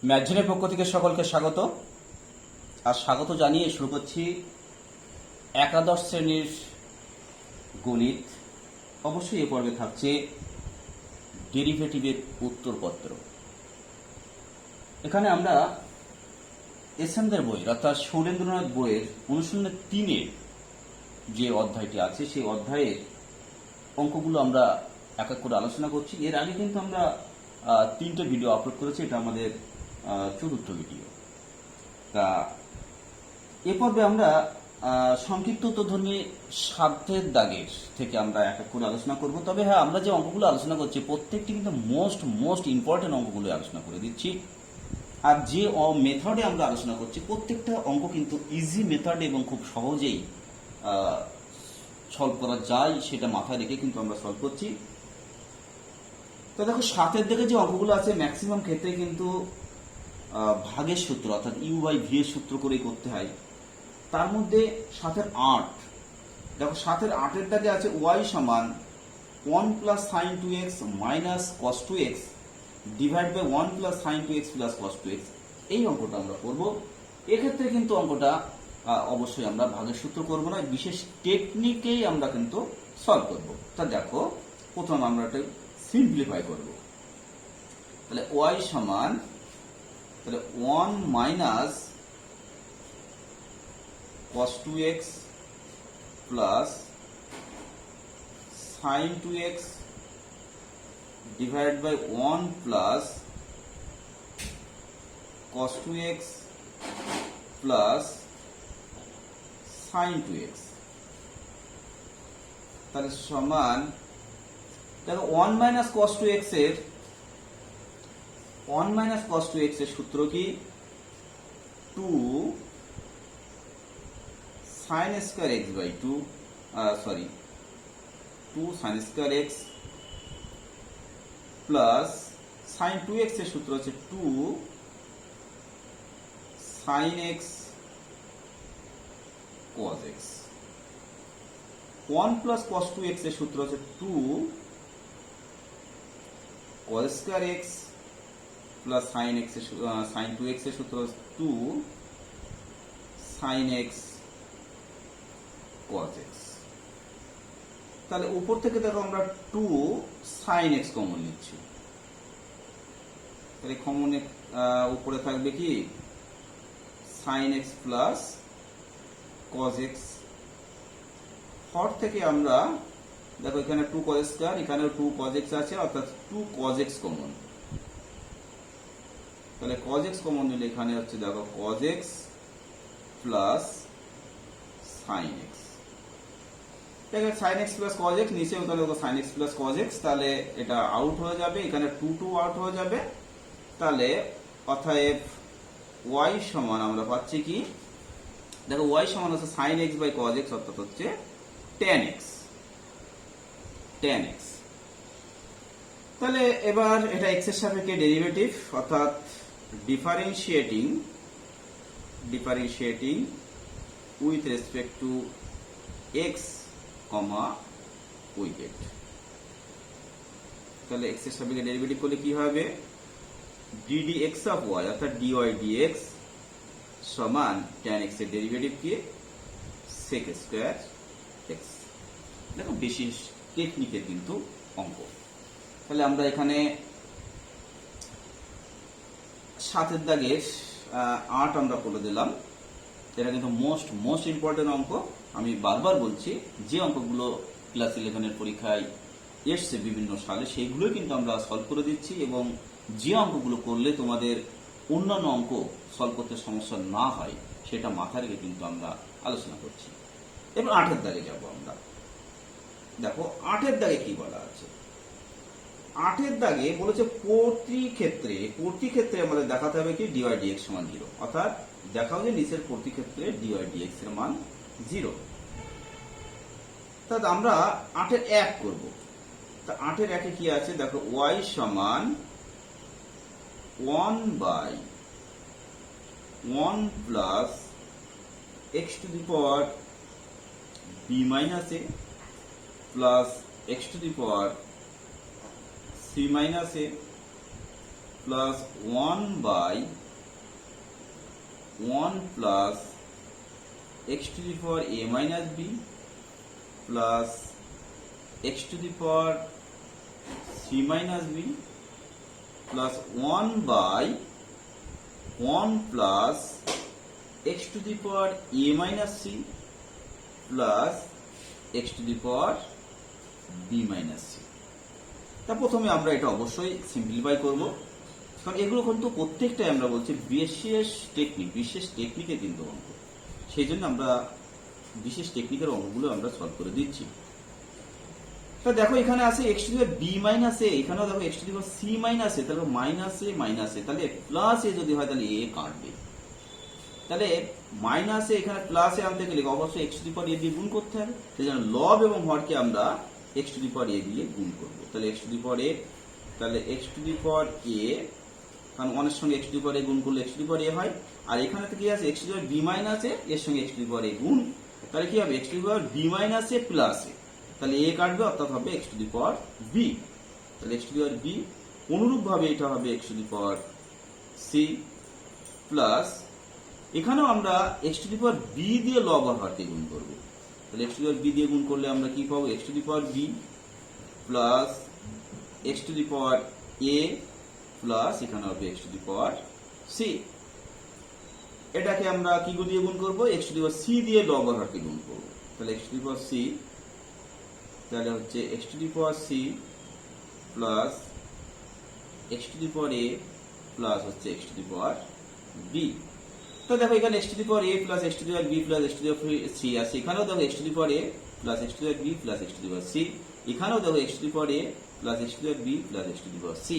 ম্যাগজিনের পক্ষ থেকে সকলকে স্বাগত। আর স্বাগত জানিয়ে শুরু করছি একাদশ শ্রেণীর গণিত। অবশ্যই এ পর্বে থাকছে ডেরিভেটিভের উত্তরপত্র। এখানে আমরা এসএনদের বই অর্থাৎ শৈলেন্দ্রনাথ বইয়ের অনুশীলনের 3-এর যে অধ্যায়টি আছে সেই অধ্যায়ের অঙ্কগুলো আমরা এক এক করে আলোচনা করছি। এর আগে কিন্তু আমরা 3টে ভিডিও আপলোড করেছি, এটা আমাদের চতুর্থ ভিডিও। তা এ পর্বে আমরা সংক্ষিপ্ত উত্তরধ্বনি সাধ্যের দাগের থেকে আমরা এক এক করে আলোচনা করব। তবে হ্যাঁ, আমরা যে অঙ্কগুলো আলোচনা করছি প্রত্যেকটি কিন্তু মোস্ট ইম্পর্টেন্ট অঙ্কগুলো আলোচনা করে দিচ্ছি। আর যে মেথডে আমরা আলোচনা করছি প্রত্যেকটা অঙ্ক কিন্তু ইজি মেথড এবং খুব সহজেই সলভ করা যায়, সেটা মাথায় রেখে কিন্তু আমরা সলভ করছি। তো দেখো, 7-এর দিকে যে অঙ্কগুলো আছে ম্যাক্সিমাম ক্ষেত্রে কিন্তু ভাগের সূত্র অর্থাৎ u/v এর সূত্র করেই করতে হয়। তার মধ্যে 7-এর 8, দেখো 7-এর 8-এর দাগে আছে y সমান 1 + sin 2x - cos 2x divide by 1 + sin 2x + cos 2x। এই অঙ্কটা আমরা করব। এক্ষেত্রে কিন্তু অঙ্কটা অবশ্যই আমরা ভাগের সূত্র করব না, বিশেষ টেকনিকেই আমরা কিন্তু সলভ করব। তা দেখো, প্রথম আমরা এটা সিম্পলিফাই করব। তাহলে y সমান 1 - cos 2x plus sin 2x divided by 1 plus cos 2x plus sin 2x। তাহলে সমান, দেখো 1 - cos 2x এর 1 - cos 2x এর সূত্র কি? 2 sin square x by 2 2 sin square x plus sin 2x এর সূত্র হচ্ছে 2 sin x cos x। 1 plus cos 2x এর সূত্র হচ্ছে 2 cos square x plus sin 2x এর সূত্র হচ্ছে 2 sin x cos x। তাহলে উপর থেকে দেখো আমরা 2 sin x কমন নিচ্ছি। তাহলে কমন উপরে থাকবে কি sin x plus cos x। হর থেকে আমরা দেখো এখানে 2 cos স্কয়ার, এখানেও 2 cos x আছে, অর্থাৎ 2 cos x কমন। তাহলে cos x কমন নিলে এখানে হচ্ছে দেখো cos x plus sin x। দেখো sin x plus cos x নিচেও তাহলে sin x plus cos x, তাহলে এটা আউট হয়ে যাবে, এখানে 2 আউট হয়ে যাবে। তাহলে অতএব y সমান আমরা পাচ্ছি কি? দেখো y সমান হচ্ছে sin x by cos x, অর্থাৎ হচ্ছে tan x। তাহলে এবার এটা x এর সাপেক্ষে ডেরিভেটিভ, অর্থাৎ differentiating with respect to x, y। তাহলে x এর সাপেক্ষে ডেরিভেটিভ করলে কি হবে? ddx অফ y অর্থাৎ dy dx সমান tan x এর ডেরিভেটিভ কি sec স্কয়ার x। দেখো বিশেষ টেকনিকের কিন্তু অঙ্ক। তাহলে আমরা এখানে 7-এর দাগের 8 আমরা করে দিলাম। এটা কিন্তু মোস্ট ইম্পর্টেন্ট অঙ্ক। আমি বারবার বলছি, যে অঙ্কগুলো ক্লাস 11-এর পরীক্ষায় এসছে বিভিন্ন সালে সেইগুলো কিন্তু আমরা সলভ করে দিচ্ছি, এবং যে অঙ্কগুলো করলে তোমাদের অন্যান্য অঙ্ক সলভ করতে সমস্যা না হয় সেটা মাথায় রেখে কিন্তু আমরা আলোচনা করছি। এবার 8-এর দাগে যাব আমরা। দেখো 8-এর দাগে কি বলা আছে? 8-এর দাগে বলেছে প্রতি ক্ষেত্রে আমাদের দেখাতে হবে কি dy dx সমান 0, অর্থাৎ দেখাও যে নিচের প্রতি ক্ষেত্রে dy dx এর মান 0। তাহলে আমরা 8-এর 1 করব। তা 8-এর 1-এ কি আছে? দেখো y সমান 1/1 plus x to the power b minus a plus x to the power c minus a plus 1 by 1 plus x to the power a minus b plus x to the power c minus b plus 1 by 1 plus x to the power a minus c plus x to the power b minus c। তা প্রথমে আমরা এটা অবশ্যই simplify করব, কারণ এগুলো কিন্তু প্রত্যেকটাই আমরা বলছি বিশেষ টেকনিকে কিন্তু অঙ্ক, সেই জন্য আমরা বিশেষ টেকনিকের অঙ্কগুলো আমরা সলভ করে দিচ্ছি। তা দেখো এখানে আছে x to the power b minus a, এখানেও দেখো x to the power c minus a, তাহলে মাইনাস a, তাহলে প্লাস a যদি হয় তাহলে a কাটবে, তাহলে মাইনাস এ এখানে প্লাস এ আনতে গেলে অবশ্যই x to the power a দিয়ে গুণ করতে হবে, সেই জন্য লব এবং হরকে আমরা x to the power a দিয়ে গুণ করব। তাহলে x to the power a, তাহলে x to the power a, কারণ 1 এর সঙ্গে x to the power a গুণ করলে x to the power a হয়, আর এখানে তো কি আছে x to the power b minus a, এর সঙ্গে x to the power a গুণ, তাহলে কি হবে x to the power b minus a plus a, তাহলে a কাটবে অর্থাৎ হবে x to the power b, তাহলে x to the power b, অনুরূপ ভাবে এটা হবে x to the power c plus এখানেও আমরা x to the power b দিয়ে লব আর হরকে গুণ করব, তাহলে x to the power b দিয়ে গুণ করলে আমরা কি পাবো x to the power b plus x to the power a plus এখানে হবে x to the power c। এটাকে আমরা কি দিয়ে গুণ করব x to the power c দিয়ে লব আর হরকে গুণ করব, তাহলে x to the power c, তাহলে হচ্ছে x to the power c plus x to the power a plus হচ্ছে x to the power b। তো দেখো এখানে x to the power a plus x to the power b plus x to the power c আছে, এখানেও দেখো x to the power a plus x to the power b plus x to the power c, এখানেও দেখো x to the power a plus x to the power b plus x to the power c।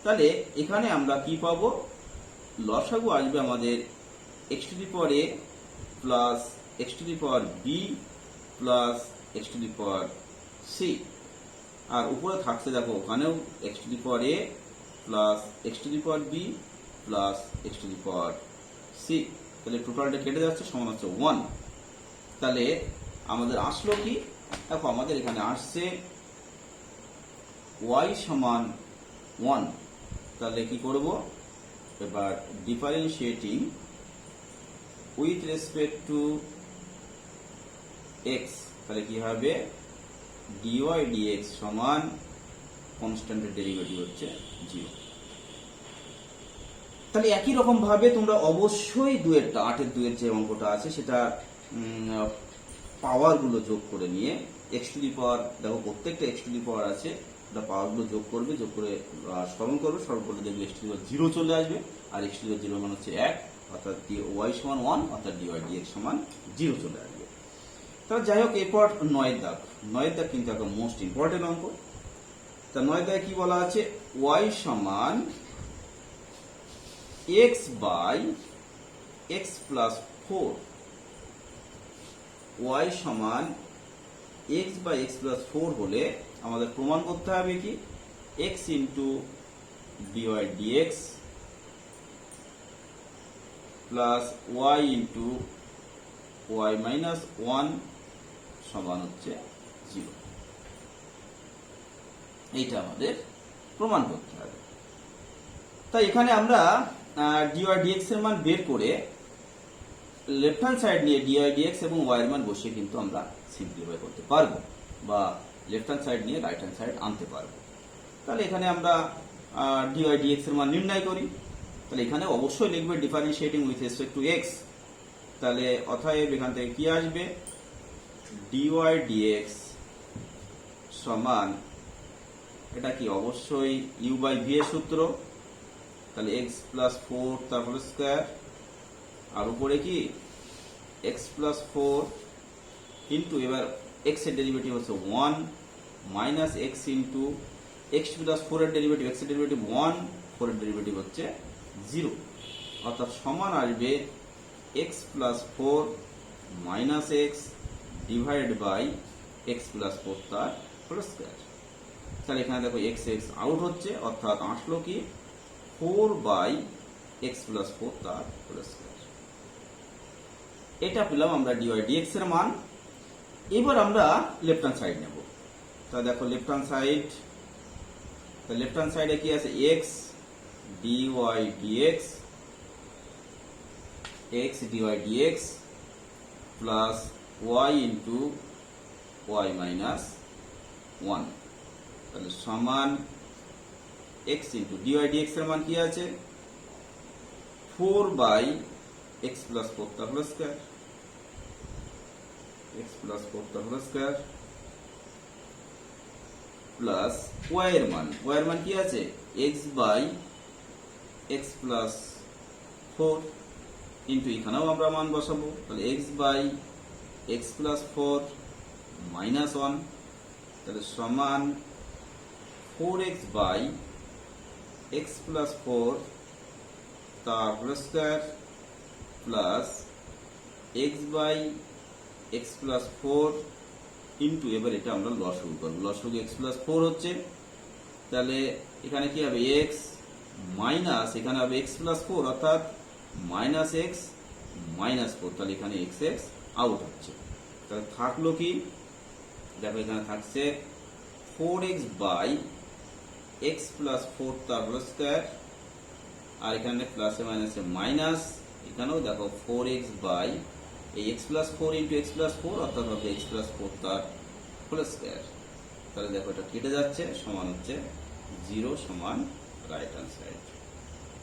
তাহলে এখানে আমরা কি পাবো, লসাগু আসবে আমাদের x to the power a plus x to the power b plus x to the power c, আর উপরে থাকছে দেখো ওখানেও x to the power a plus x to the power b plus x to the power c, তাহলে টোটালটা কেটে যাচ্ছে সমান হচ্ছে 1। তাহলে আমাদের আসলো কি, দেখো আমাদের এখানে আসছে y সমান 1, তাহলে কি করব এবার differentiating with respect to x, তাহলে কি হবে dy dx সমান কনস্ট্যান্টের ডেরিভেটিভ হচ্ছে 0। তাহলে একই রকম ভাবে তোমরা অবশ্যই 8-এর 2-এর যে অঙ্কটা আছে সেটা পাওয়ার গুলো যোগ করে নিয়ে x টু দি পাওয়ার, দেখো প্রত্যেকটা x টু দি পাওয়ার আছে, ওটা পাওয়ার গুলো যোগ করবে, যোগ করে সরল করবে, সরল করলে দেখবে x টু দি পাওয়ার 0 চলে আসবে, আর x টু দি পাওয়ার 0 মানে হচ্ছে 1, অর্থাৎ y সমান 1, অর্থাৎ dy dx সমান 0 চলে আসবে। তাহলে যাই হোক এরপর 9-এর দাগ কিন্তু একটা মোস্ট ইম্পর্টেন্ট অঙ্ক। তা 9-এর দাগে কি বলা আছে, y সমান x by x plus 4, y সমান x বাই x প্লাস 4 হলে আমাদের প্রমাণ করতে হবে কি x into dy dx plus y into y minus 1 সমান হচ্ছে 0, এইটা আমাদের প্রমাণ করতে হবে। তাই এখানে আমরা dy dx এর মান বের করে লেফট হ্যান্ড সাইড নিয়ে dy dx এবং y এর মান বসিয়ে কিন্তু আমরা সিম্পলিফাই করতে পারবো, বা লেফট হ্যান্ড সাইড নিয়ে রাইট হ্যান্ড সাইড আনতে পারবো। তাহলে এখানে আমরা dy dx এর মান নির্ণয় করি, তাহলে এখানে অবশ্যই লিখবে differentiating with respect to x, তাহলে অতএব এখান থেকে কি আসবে dy dx সমান, এটা কি অবশ্যই u বাই v এর সূত্র, তাহলে x প্লাস 4 তার হোল স্কয়ার, আর উপরে কি x প্লাস 4 ইন্টু, এবার x এর ডেরিভেটিভ হচ্ছে 1 minus x into x plus 4 এর ডেরিভেটিভ, x এর ডেরিভেটিভ 1, 4 এর ডেরিভেটিভ হচ্ছে 0, অর্থাৎ সমান আসবে x plus 4 minus x divided by x plus 4 তার হোল স্কয়ার। তাহলে এখানে দেখো x আউট হচ্ছে, অর্থাৎ আসলো কি 4 বাই x প্লাস 4 তার হোল স্কয়ার। এটা পেলাম আমরা dy dx এর মান। এবার আমরা লেফট হ্যান্ড সাইড নেব, তা দেখো left hand side, left hand সাইডে কি আছে x dy dx x dy dx plus y into y minus 1, তাহলে সমান x ইন্টু dy dx এর মান কি আছে 4 বাই x প্লাস 4 তার হোল স্কয়ার, x প্লাস 4 তার হোল স্কয়ার প্লাস y এর মান কি আছে x by x plus 4 into এখানেও আমরা মান বসাবো, তাহলে x by x plus 4 minus 1, তাহলে সমান 4x বাই x প্লাস 4 তার whole square plus x by x plus 4 into, এবার এটা আমরা লসাগু করব, লসাগু x প্লাস 4 হচ্ছে, তাহলে এখানে কি হবে x মাইনাস এখানে হবে x প্লাস 4 অর্থাৎ মাইনাস x মাইনাস 4, তাহলে এখানে x আউট হচ্ছে, তাহলে থাকলো কি দেখো এখানে থাকছে 4x বাই x প্লাস 4 তার হোল স্কয়ার, আর এখানে প্লাসে মাইনাসে মাইনাস, এখানেও দেখো 4x বাই এই x plus 4 into x plus 4 অর্থাৎ হবে x প্লাস 4 তার হোল স্কয়ার, তাহলে দেখো এটা কেটে যাচ্ছে সমান হচ্ছে 0 সমান রাইট হ্যান্ড সাইড,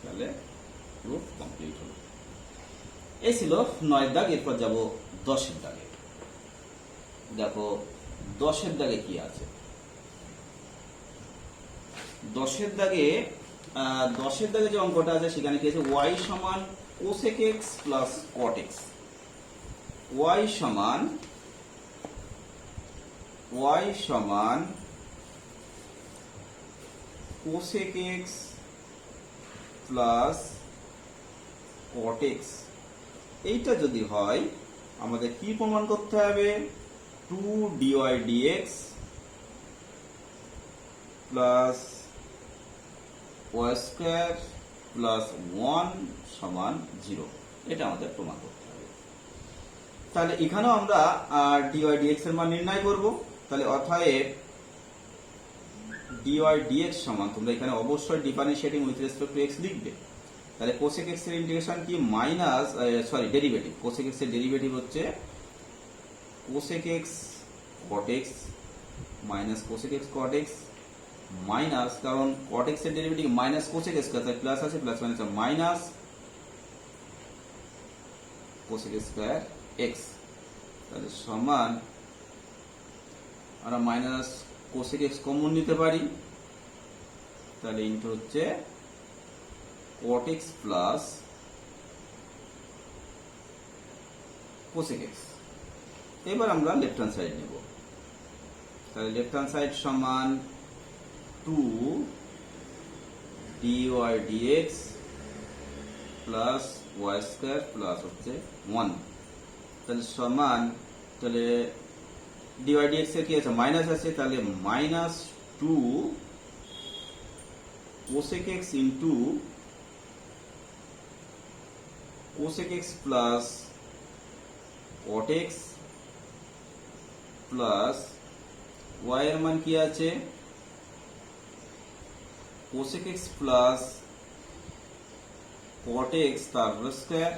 তাহলে প্রুফ কমপ্লিট হলো। এই ছিল 9 দাগ, এরপর যাব 10 দাগে। দেখো 10 দাগে কি আছে, 10 দাগে 10 দাগে যে অঙ্কটা আছে সেখানে কি আছে y সমান cosec x plus cot x, y সমান cosec x plus cot x, এইটা যদি হয় আমাদের কি প্রমাণ করতে হবে 2 dy dx plus y square plus 1 সমান 0, এটা আমাদের প্রমাণ করতে হবে। তাহলে এখানেও আমরা dy dx এর মান নির্ণয় করব, তাহলে অতএব dy dx সমান, তোমরা এখানে অবশ্যই differentiating with respect to x লিখবে, তাহলে cosec x এর ইন্টিগ্রেশন কি মাইনাস ডেরিভেটিভ, cosec x এর ডেরিভেটিভ হচ্ছে cosec x cot x minus cosec x cot x minus, কারণ cot x এর ডেরিভেটিভ মাইনাস cosec x, তাহলে প্লাস আছে, plus minus minus cosec square x, তাহলে সমান আমরা মাইনাস cosec x কমন নিতে পারি, তাহলে ইনটু হচ্ছে cot x plus cosec x। এবার আমরা লেফট হ্যান্ড সাইড নেব, তাহলে লেফট হ্যান্ড সাইড সমান 2 dy dx plus y square plus হচ্ছে 1, তাহলে সমান, তাহলে dy dx এর কি আছে মাইনাস আছে, তাহলে minus 2 cosec x into cosec x plus cot x plus y এর মান কি আছে cosec x plus cot x তার হোল স্কয়ার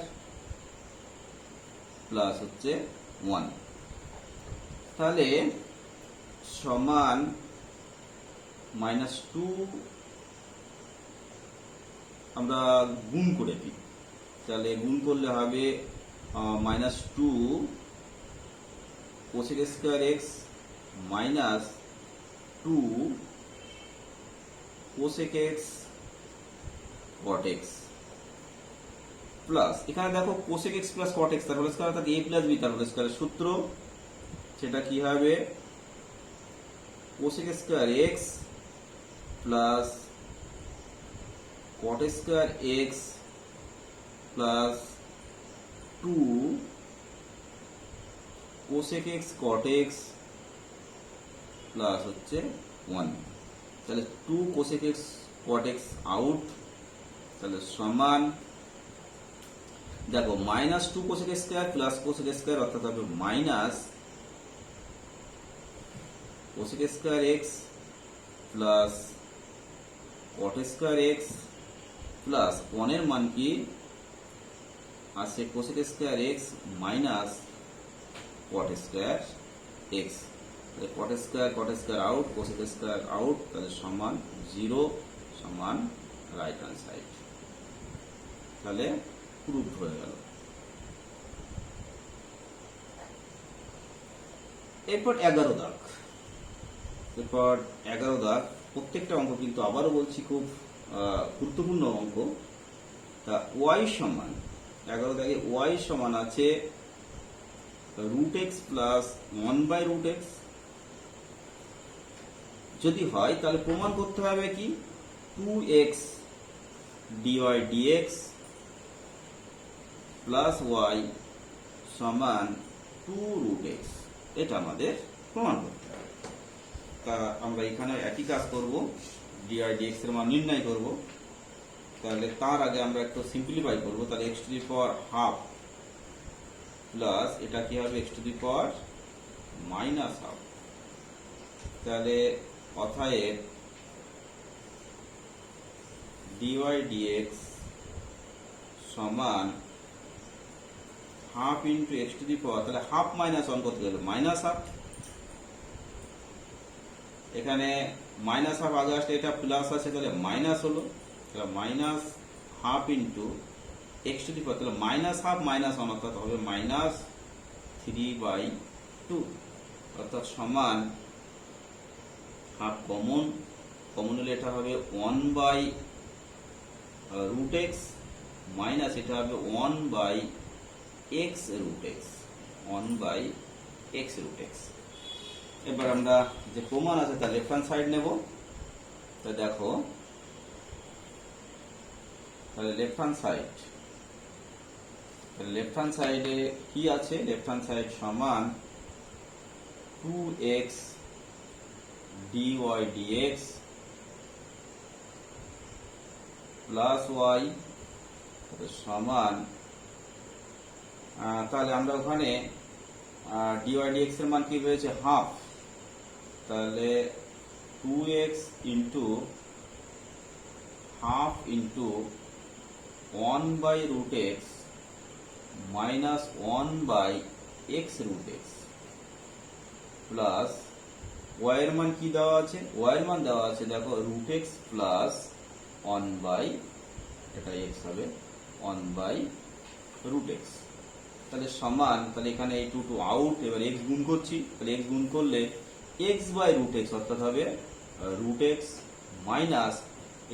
প্লাস হচ্ছে 1, তাহলে সমান মাইনাস 2 আমরা গুণ করে দিই, তাহলে গুণ করলে হবে minus 2 cosec square x minus 2 cosec x cot x plus, এখানে দেখো cosec x plus cot x তার হোল স্কয়ার অর্থাৎ a প্লাস b তার হোল স্কয়ারের সূত্র, সেটা কি হবে cosec square x plus cot square x plus 2 cosec x cot x plus হচ্ছে 1, তাহলে 2 cosec x cot x out, তাহলে সমান দেখো minus 2 cosec square plus cosec square অর্থাৎ হবে minus cosec square x plus cot square x plus 1 এর মান কি আছে কোসেক স্কয়ার এক্স মাইনাস কট স্কয়ার এক্স। কট square out, cosec square out, তাহলে সমান 0 সমান রাইট হ্যান্ড সাইড। তাহলে প্রুফ হয়ে গেল। এরপর 11 দাগ। প্রত্যেকটা অঙ্ক কিন্তু আবারও বলছি খুব গুরুত্বপূর্ণ অঙ্ক। তা ওয়াই সমান 11 দাগে ওয়াই সমান আছে রুট এক্স প্লাস 1/√x। যদি হয় তাহলে প্রমাণ করতে হবে কি 2x dy dx plus Y সমান 2√x। এটা আমাদের প্রমাণ করতে হবে। তা আমরা এখানে একই কাজ করব, dy dx এর মান নির্ণয় করব। তাহলে তার আগে আমরা একটু সিম্পলিফাই করব। তাহলে x to the power half plus এটা কি হবে x to the power minus half. তাহলে অতএব dy dx সমান half into x to the power, তাহলে হাফ মাইনাস 1 করতে গেলে মাইনাস হাফ। এখানে মাইনাস হাফ আগে আসলে এটা প্লাস আছে, তাহলে মাইনাস হলো, তাহলে minus half into x to the power, তাহলে মাইনাস হাফ মাইনাস 1 অর্থাৎ হবে মাইনাস 3/2 অর্থাৎ সমান হাফ কমন হলে এটা হবে 1/√x মাইনাস এটা হবে 1/x√x। এবার আমরা যে প্রমাণ আছে তার লেফট হ্যান্ড সাইড নেব। তা দেখো, তাহলে লেফট হ্যান্ড সাইডে কি আছে? লেফট হ্যান্ড সাইড সমান 2x dy dx plus Y সমান, তাহলে আমরা ওখানে dy dx এর মান কি হয়েছে হাফ, তাহলে 2x into half into 1/√x minus 1/x√x plus y এর মান কি দেওয়া আছে? y এর মান দেওয়া আছে দেখো √x প্লাস 1/, এটা x হবে 1/√x। তাহলে সমান, তাহলে এখানে এই 2 আউট, এবার x গুণ করছি, তাহলে x গুণ করলে x/√x অর্থাৎ হবে √x মাইনাস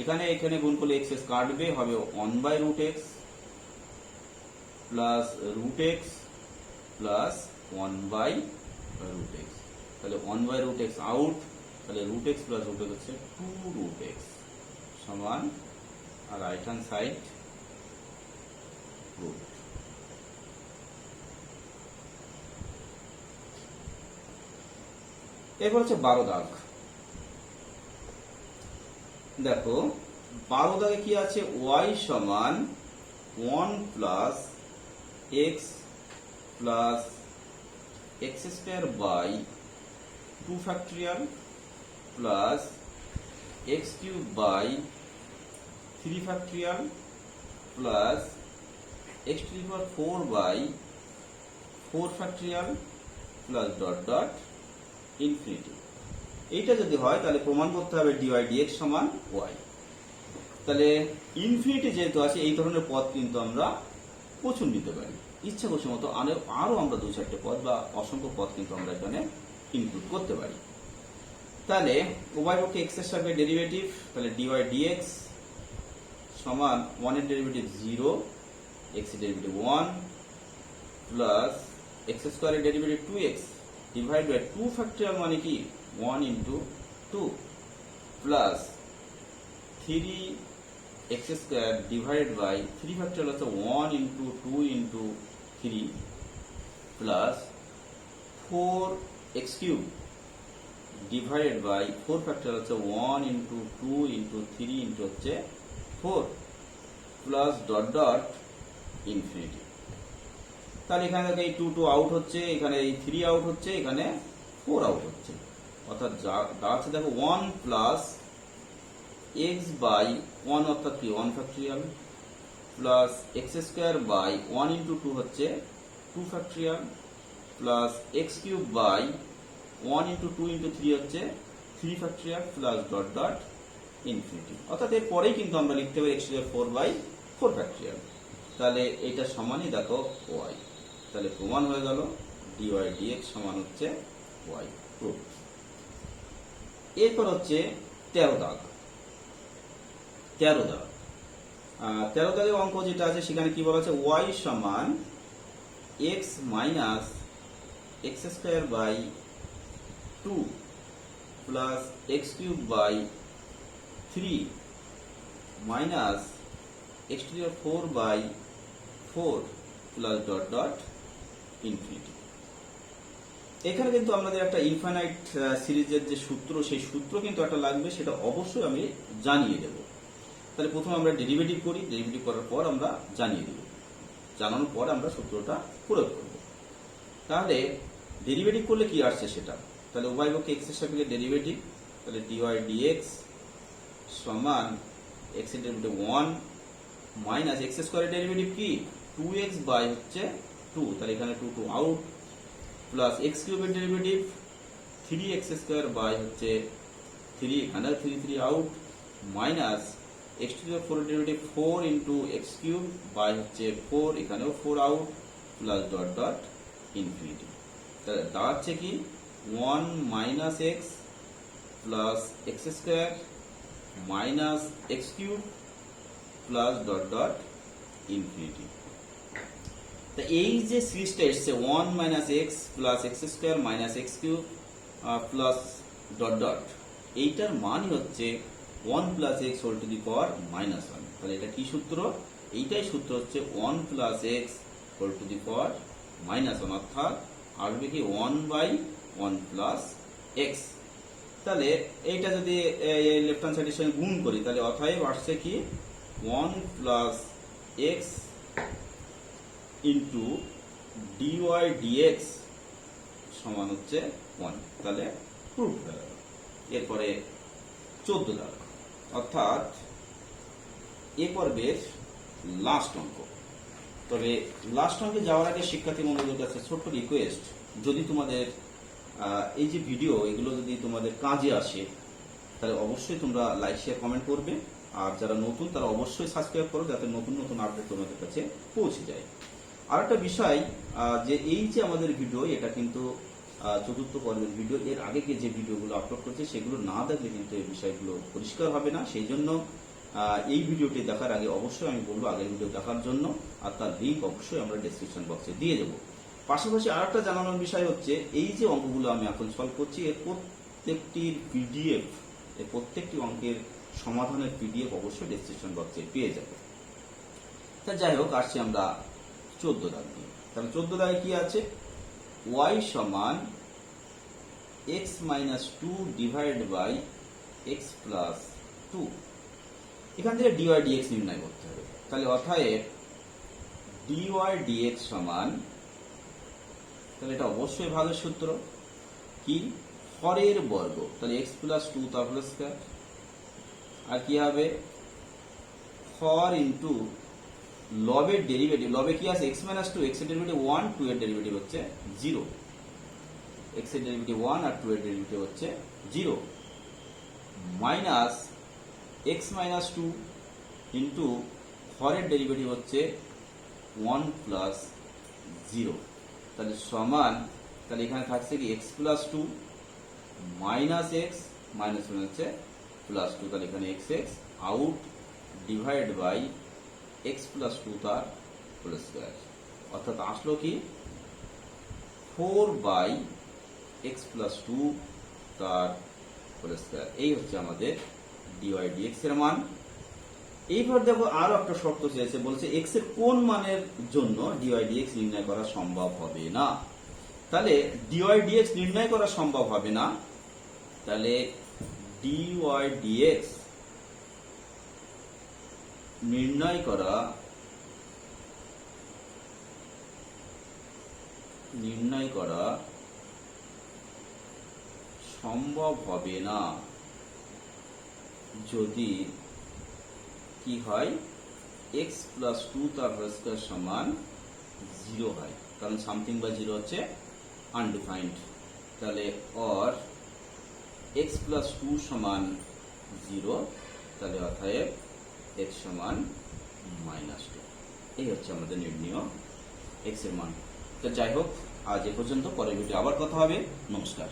এখানে গুণ করলে x কাটবে, হবে 1/√x plus √x plus 1/√x। তাহলে 1/√x আউট, তাহলে √x প্লাস √x হচ্ছে 2√x সমান আর রাইট হ্যান্ড সাইড প্রুফ। এরপর হচ্ছে 12 দাগ। দেখো 12 দাগে কি আছে? y সমান 1 plus x plus x square by 2 factorial plus x cube by 3 factorial plus x to the power 4 by 4 factorial plus dot dot infinity. এইটা যদি হয় তাহলে প্রমাণ করতে হবে dy dx সমান y। তাহলে ইনফিনিটি যেহেতু আছে এই ধরনের পদ কিন্তু আমরা প্রচুর নিতে পারি, ইচ্ছা খুশি মতো আরো আমরা 2-4টে পদ বা অসংখ্য পদ কিন্তু আমরা এখানে ইনক্লুড করতে পারি। তাহলে উভয় পক্ষে x এর সাপেক্ষে ডেরিভেটিভ, তাহলে dy dx সমান 1 এর ডেরিভেটিভ 0, x এর ডেরিভেটিভ 1 প্লাস x স্কয়ারের derivative 2x divide by 2 factorial মানে কি 1 into 2 plus 3x square divided by 3 factorial হচ্ছে 1 into 2 into 3 plus 4x cube divided by 4 factorial হচ্ছে 1 ইন্টু 2 ইন্টু 3 ইন্টু হচ্ছে 4 প্লাস ডট ডট ইনফিনিটি। তাহলে এখানে দেখো এই 2 আউট হচ্ছে, এখানে এই 3 আউট হচ্ছে, এখানে 4 আউট হচ্ছে, অর্থাৎ যা আছে দেখো 1 প্লাস এক্স বাই ওয়ান অর্থাৎ কি 1 factorial plus x square by 1 into 2 হচ্ছে 2 factorial plus x cube by 1 into 2 into 3 হচ্ছে 3 factorial plus dot dot infinity. অর্থাৎ এর পরেই কিন্তু আমরা লিখতে পারি x to the power 4 by 4 factorial. তাহলে এটা সমানই দেখো ওয়াই। তাহলে প্রমাণ হয়ে গেল ডিওয়াই ডিএক্স সমান হচ্ছে ওয়াই প্রুফ। এরপর হচ্ছে 13 দাগ। 13 দাগের অঙ্ক যেটা আছে সেখানে কি বলা আছে, ওয়াই সমান x minus x square by 2 plus x cube by 3 minus x to the power 4 by 4 plus dot dot infinity. এখানে কিন্তু আমাদের একটা ইনফাইনাইট সিরিজের যে সূত্র, সেই সূত্র কিন্তু একটা লাগবে, সেটা অবশ্যই আমি জানিয়ে দেব। তাহলে প্রথমে আমরা ডেরিভেটিভ করি, ডেরিভেটিভ করার পর আমরা জানিয়ে দেব, জানানোর পর আমরা সূত্রটা প্রয়োগ করব। তাহলে ডেরিভেটিভ করলে কি আসছে সেটা, তাহলে উভয় পক্ষে এক্স এর সাপেক্ষে ডেরিভেটিভ, তাহলে ডিওয়াই ডিএক্স সমান এক্স এর ডেরিভেটিভ 1 মাইনাস এক্স স্কোয়ারের ডেরিভেটিভ কি 2x বাই হচ্ছে 2, তাহলে এখানে 2 আউট, প্লাস এক্স কিউবের ডেরিভেটিভ 3x স্কোয়ার বাই হচ্ছে 3, এখানে 3 out, minus x to the power 4 এর derivative 4 into x cube by হচ্ছে 4, এখানেও 4 out, plus dot dot infinity. তাহলে দাঁড়াচ্ছে কি 1 minus x plus x square minus x cube plus dot dot infinity. তা এই যে সিরিজটা এসছে 1 minus x plus x square minus x cube plus dot dot, এইটার মানই হচ্ছে 1 plus x whole to the power minus 1। তাহলে এটা কি সূত্র, এইটাই সূত্র হচ্ছে 1 plus x whole to the power minus 1, অর্থাৎ আসবে কি 1 বাই 1 প্লাস এক্স। তাহলে এইটা যদি লেফট হ্যান্ড সাইডের সঙ্গে গুণ করি, তাহলে অতএব আসছে কি 1 plus x into dy dx সমান হচ্ছে 1। তাহলে প্রুফ হয়ে গেল। এরপরে 14 দাগ, অর্থাৎ এ পর্বের লাস্ট অঙ্ক। তবে লাস্ট অঙ্কে যাওয়ার আগে শিক্ষার্থী বন্ধুদের কাছে ছোট্ট রিকোয়েস্ট, যদি তোমাদের এই যে ভিডিও এগুলো যদি তোমাদের কাজে আসে, তাহলে অবশ্যই তোমরা লাইক শেয়ার কমেন্ট করবে, আর যারা নতুন তারা অবশ্যই সাবস্ক্রাইব করো, যাতে নতুন নতুন আপডেট তোমাদের কাছে পৌঁছে যায়। আর একটা বিষয়, যে এই যে আমাদের ভিডিও, এটা কিন্তু চতুর্থ পর্বের ভিডিও, এর আগে যে ভিডিওগুলো আপলোড করছে সেগুলো না দেখলে কিন্তু এই বিষয়গুলো পরিষ্কার হবে না। সেই জন্য এই ভিডিওটি দেখার আগে অবশ্যই আমি বলবো আগের ভিডিও দেখার জন্য, আর তার লিঙ্ক অবশ্যই আমরা ডেসক্রিপশন বক্সে দিয়ে দেবো। পাশাপাশি আর একটা জানানোর বিষয় হচ্ছে, এই যে অঙ্কগুলো আমি এখন সলভ করছি, এর প্রত্যেকটির পিডিএফ, এর প্রত্যেকটি অঙ্কের সমাধানের পিডিএফ অবশ্যই ডেসক্রিপশন বক্সে পেয়ে যাবে। তা যাই হোক, আসছি আমরা 14 দাগ দিয়ে। তাহলে 14 দাগে কি আছে, y সমান x minus 2 divide by x plus 2। এখান থেকে ডিওয়াই ডিএক্স নির্ণয় করতে হবে। তাহলে অতএব ডিওয়াই ডিএক্স সমান, তাহলে এটা অবশ্যই ভাগের সূত্র কি, হরের বর্গ, তাহলে x প্লাস 2 তার হোল স্কয়ার, আর কি হবে হর ইন্টু লবের ডেরিভেটিভ, লবে কি আছে x মাইনাস 2, x এর ডেরিভেটিভ 1, 2 এর ডেরিভেটিভ হচ্ছে 0, x এর ডেরিভেটিভ 1 আর 2 এর ডেরিভেটিভ হচ্ছে 0, মাইনাস x মাইনাস 2 ইন্টু হরের ডেরিভেটিভ হচ্ছে 1 প্লাস 0। তাহলে সমান, তাহলে এখানে থাকছে কি x plus 2 minus x minus 1 হচ্ছে প্লাস 2, তাহলে এখানে x out divide by x plus 2 তার হোল স্কয়ার, অর্থাৎ আসলো কি 4 বাই x প্লাস 2 তার হোল স্কয়ার। এই হচ্ছে আমাদের ডিওয়াই ডিএক্স এর মান। এইবার দেখো আরো একটা শর্ত চেয়েছে, বলছে x এর কোন মানের জন্য ডিওয়াই ডিএক্স নির্ণয় করা সম্ভব হবে না। তাহলে ডিওয়াই ডিএক্স নির্ণয় করা সম্ভব হবে না, তাহলে ডিওয়াই ডিএক্স নির্ণয় করা সম্ভব হবে না। যদি কি হয় এক্স প্লাস টু তার হোল স্কোয়ার সমান 0 হয়, কারণ সামথিং বা 0 হচ্ছে আনডিফাইন্ড, তাহলে অর এক্স প্লাস টু সমান 0, তাহলে অতএব এক্স সমান -2। এই হচ্ছে আমাদের নির্ণয় এক্স এর মান। তো যাই হোক, আজ এ পর্যন্ত, পরের ভিডিও আবার কথা হবে। নমস্কার।